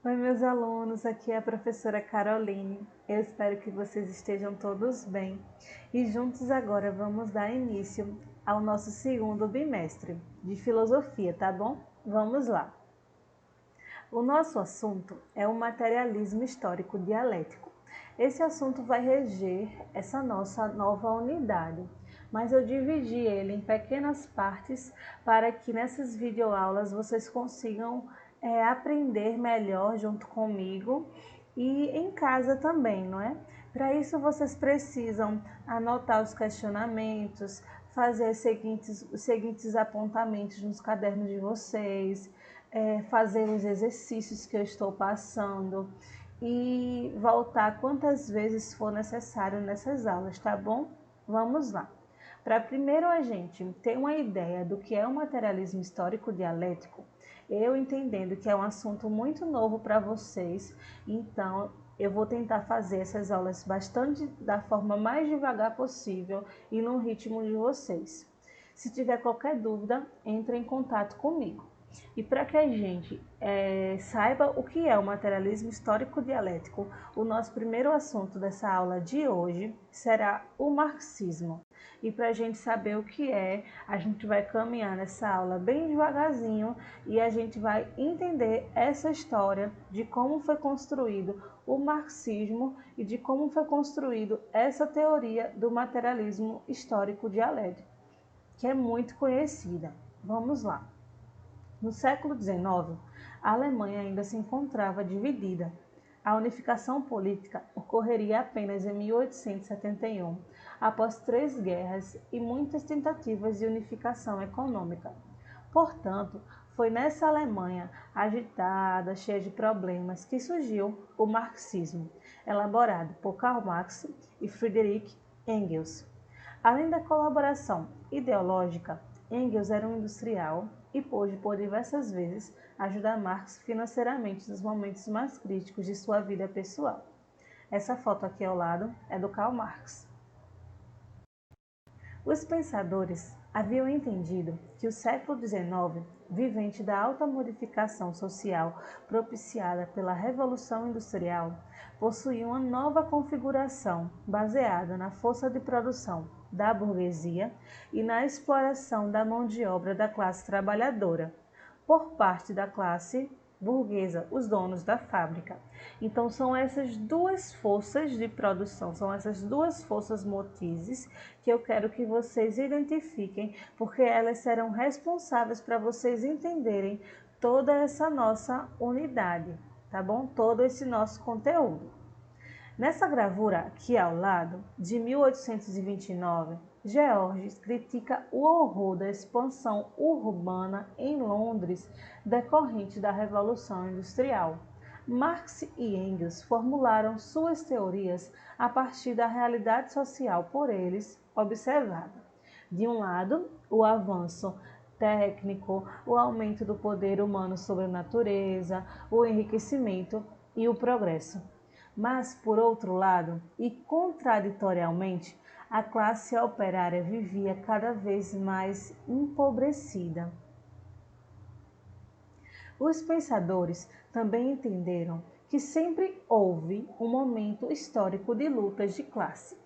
Oi, meus alunos, aqui é a professora Caroline. Eu espero que vocês estejam todos bem. E juntos agora vamos dar início ao nosso segundo bimestre de filosofia, tá bom? Vamos lá. O nosso assunto é o materialismo histórico dialético. Esse assunto vai reger essa nossa nova unidade, mas eu dividi ele em pequenas partes para que nessas videoaulas vocês consigam aprender melhor junto comigo e em casa também, não é? Para isso vocês precisam anotar os questionamentos, fazer os seguintes apontamentos nos cadernos de vocês, fazer os exercícios que eu estou passando e voltar quantas vezes for necessário nessas aulas, tá bom? Vamos lá. Para primeiro a gente ter uma ideia do que é o materialismo histórico dialético, eu entendendo que é um assunto muito novo para vocês, então eu vou tentar fazer essas aulas bastante da forma mais devagar possível e no ritmo de vocês. Se tiver qualquer dúvida, entre em contato comigo. E para que a gente saiba o que é o materialismo histórico dialético, o nosso primeiro assunto dessa aula de hoje será o marxismo. E para a gente saber o que é, a gente vai caminhar nessa aula bem devagarzinho e a gente vai entender essa história de como foi construído o marxismo e de como foi construído essa teoria do materialismo histórico dialético, que é muito conhecida. Vamos lá. No século XIX, a Alemanha ainda se encontrava dividida. A unificação política ocorreria apenas em 1871, após 3 guerras e muitas tentativas de unificação econômica. Portanto, foi nessa Alemanha agitada, cheia de problemas, que surgiu o marxismo, elaborado por Karl Marx e Friedrich Engels. Além da colaboração ideológica, Engels era um industrial e pôde, por diversas vezes, ajudar Marx financeiramente nos momentos mais críticos de sua vida pessoal. Essa foto aqui ao lado é do Karl Marx. Os pensadores haviam entendido que o século XIX, vivente da alta modificação social propiciada pela Revolução Industrial, possuía uma nova configuração baseada na força de produção da burguesia e na exploração da mão de obra da classe trabalhadora por parte da classe burguesa, os donos da fábrica. Então são essas duas forças de produção, são essas duas forças motrizes que eu quero que vocês identifiquem, porque elas serão responsáveis para vocês entenderem toda essa nossa unidade, tá bom? Todo esse nosso conteúdo. Nessa gravura aqui ao lado, de 1829, Georges critica o horror da expansão urbana em Londres decorrente da Revolução Industrial. Marx e Engels formularam suas teorias a partir da realidade social por eles observada. De um lado, o avanço técnico, o aumento do poder humano sobre a natureza, o enriquecimento e o progresso. Mas, por outro lado, e contraditorialmente, a classe operária vivia cada vez mais empobrecida. Os pensadores também entenderam que sempre houve um momento histórico de lutas de classe,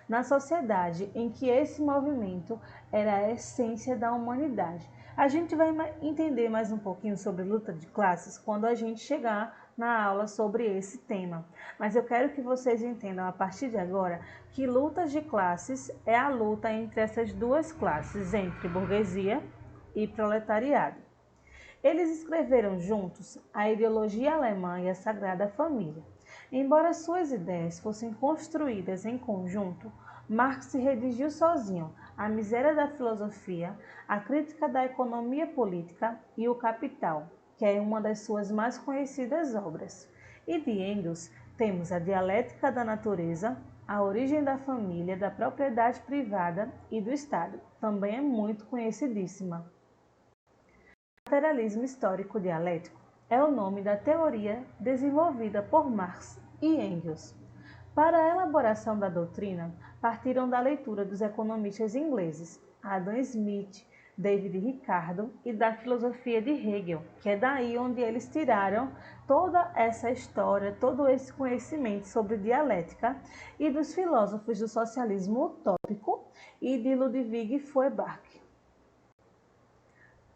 na sociedade em que esse movimento era a essência da humanidade. A gente vai entender mais um pouquinho sobre luta de classes quando a gente chegar na aula sobre esse tema. Mas eu quero que vocês entendam a partir de agora que lutas de classes é a luta entre essas duas classes, entre burguesia e proletariado. Eles escreveram juntos a ideologia alemã e a Sagrada Família. Embora suas ideias fossem construídas em conjunto, Marx redigiu sozinho A Miséria da Filosofia, A Crítica da Economia Política e O Capital, que é uma das suas mais conhecidas obras. E de Engels temos A Dialética da Natureza, A Origem da Família, da Propriedade Privada e do Estado. Também é muito conhecidíssima. O materialismo histórico dialético é o nome da teoria desenvolvida por Marx e Engels. Para a elaboração da doutrina, partiram da leitura dos economistas ingleses Adam Smith, David Ricardo, e da filosofia de Hegel, que é daí onde eles tiraram toda essa história, todo esse conhecimento sobre dialética, e dos filósofos do socialismo utópico e de Ludwig Feuerbach.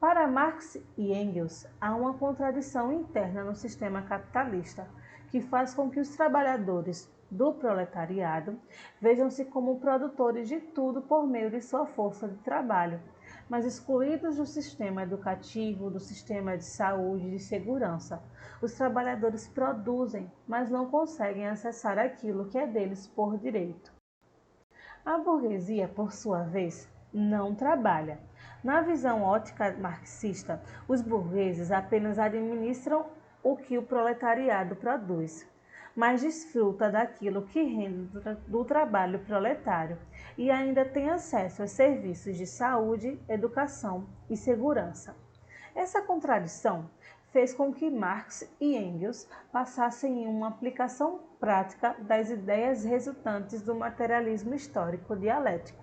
Para Marx e Engels, há uma contradição interna no sistema capitalista, que faz com que os trabalhadores do proletariado vejam-se como produtores de tudo por meio de sua força de trabalho, mas excluídos do sistema educativo, do sistema de saúde e de segurança. Os trabalhadores produzem, mas não conseguem acessar aquilo que é deles por direito. A burguesia, por sua vez, não trabalha. Na visão ótica marxista, os burgueses apenas administram o que o proletariado produz, mas desfruta daquilo que rende do trabalho proletário e ainda tem acesso aos serviços de saúde, educação e segurança. Essa contradição fez com que Marx e Engels passassem em uma aplicação prática das ideias resultantes do materialismo histórico dialético.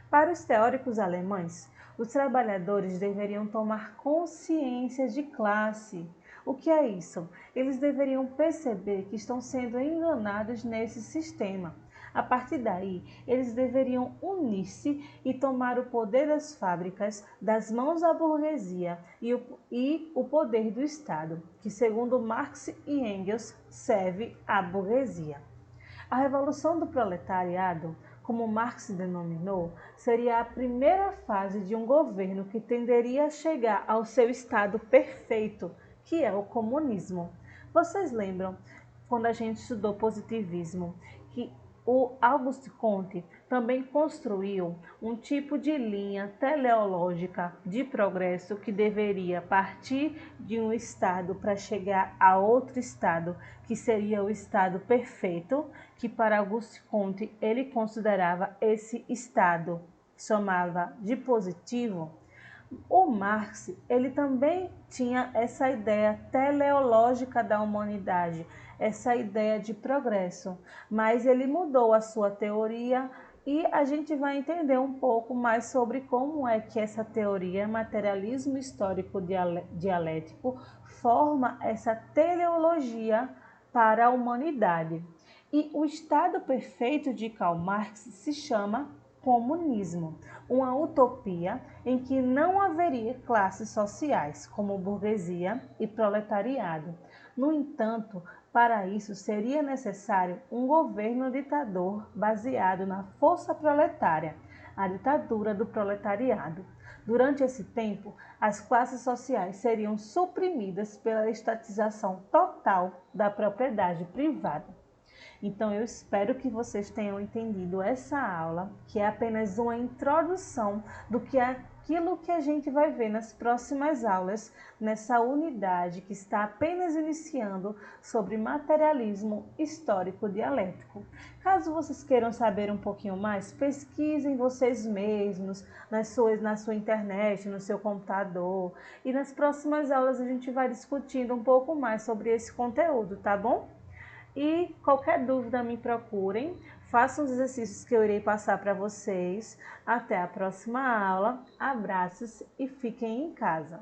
Para os teóricos alemães, os trabalhadores deveriam tomar consciência de classe. O que é isso? Eles deveriam perceber que estão sendo enganados nesse sistema. A partir daí, eles deveriam unir-se e tomar o poder das fábricas das mãos da burguesia e o poder do Estado, que, segundo Marx e Engels, serve à burguesia. A revolução do proletariado, como Marx denominou, seria a primeira fase de um governo que tenderia a chegar ao seu estado perfeito, que é o comunismo. Vocês lembram, quando a gente estudou positivismo, que o Auguste Comte também construiu um tipo de linha teleológica de progresso que deveria partir de um estado para chegar a outro estado, que seria o estado perfeito, que para Auguste Comte ele considerava esse estado, chamava de positivo. O Marx, ele também tinha essa ideia teleológica da humanidade, essa ideia de progresso, mas ele mudou a sua teoria e a gente vai entender um pouco mais sobre como é que essa teoria, materialismo histórico dialético, forma essa teleologia para a humanidade. E o estado perfeito de Karl Marx se chama comunismo, uma utopia em que não haveria classes sociais, como burguesia e proletariado. No entanto, para isso seria necessário um governo ditador baseado na força proletária, a ditadura do proletariado. Durante esse tempo, as classes sociais seriam suprimidas pela estatização total da propriedade privada. Então, eu espero que vocês tenham entendido essa aula, que é apenas uma introdução do que é aquilo que a gente vai ver nas próximas aulas, nessa unidade que está apenas iniciando sobre materialismo histórico dialético. Caso vocês queiram saber um pouquinho mais, pesquisem vocês mesmos na sua internet, no seu computador. E nas próximas aulas a gente vai discutindo um pouco mais sobre esse conteúdo, tá bom? E qualquer dúvida me procurem, façam os exercícios que eu irei passar para vocês. Até a próxima aula, abraços e fiquem em casa.